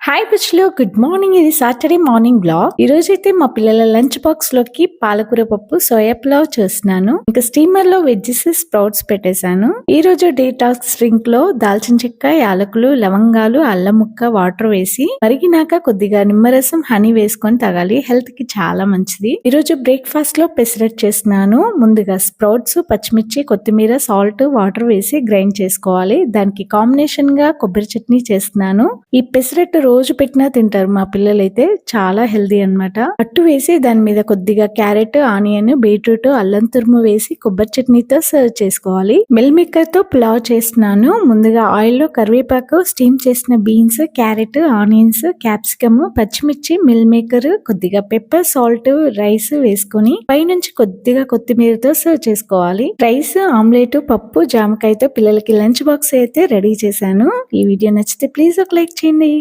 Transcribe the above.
Hi పిచ్చులు, good morning. ఇది Saturday morning blog. ఈ రోజు అయితే మా పిల్లల లంచ్ బాక్స్ లోకి పాలకూర పప్పు సోయా పులావ్ చేస్తున్నాను. ఇంకా స్టీమర్ లో వెజ్జెస్ స్ప్రౌట్స్ పెట్టేశాను. ఈ రోజు డీటాక్స్ డ్రింక్ లో దాల్చిన చెక్క, యాలకులు, లవంగాలు, అల్లం ముక్క, వాటర్ వేసి మరిగినాక కొద్దిగా నిమ్మరసం, హనీ వేసుకొని తాగాలి. హెల్త్ కి చాలా మంచిది. ఈ రోజు బ్రేక్ఫాస్ట్ లో పెసరట్ చేస్తున్నాను. ముందుగా స్ప్రౌట్స్, పచ్చిమిర్చి, కొత్తిమీర, సాల్ట్, వాటర్ వేసి గ్రైండ్ చేసుకోవాలి. దానికి కాంబినేషన్ గా కొబ్బరి చట్నీ చేస్తున్నాను. ఈ పెసరట్టు రోజు పెట్టినా తింటారు మా పిల్లలైతే. చాలా హెల్దీ అన్నమాట. అట్టు వేసి దాని మీద కొద్దిగా క్యారెట్, ఆనియన్, బీట్రూట్, అల్లం తురుము వేసి కొబ్బరి చట్నీతో సర్వ్ చేసుకోవాలి. మిల్ మేకర్ తో పులావ్ చేస్తున్నాను. ముందుగా ఆయిల్ లో కరివేపాకు, స్టీమ్ చేసిన బీన్స్, క్యారెట్, ఆనియన్స్, క్యాప్సికమ్, పచ్చిమిర్చి, మిల్ మేకర్, కొద్దిగా పెప్పర్, సాల్ట్, రైస్ వేసుకొని పైనుంచి కొద్దిగా కొత్తిమీరతో సర్వ్ చేసుకోవాలి. రైస్, ఆమ్లెట్, పప్పు, జామకాయతో పిల్లలకి లంచ్ బాక్స్ అయితే రెడీ చేశాను. ఈ వీడియో నచ్చితే ప్లీజ్ ఒక లైక్ చేయండి.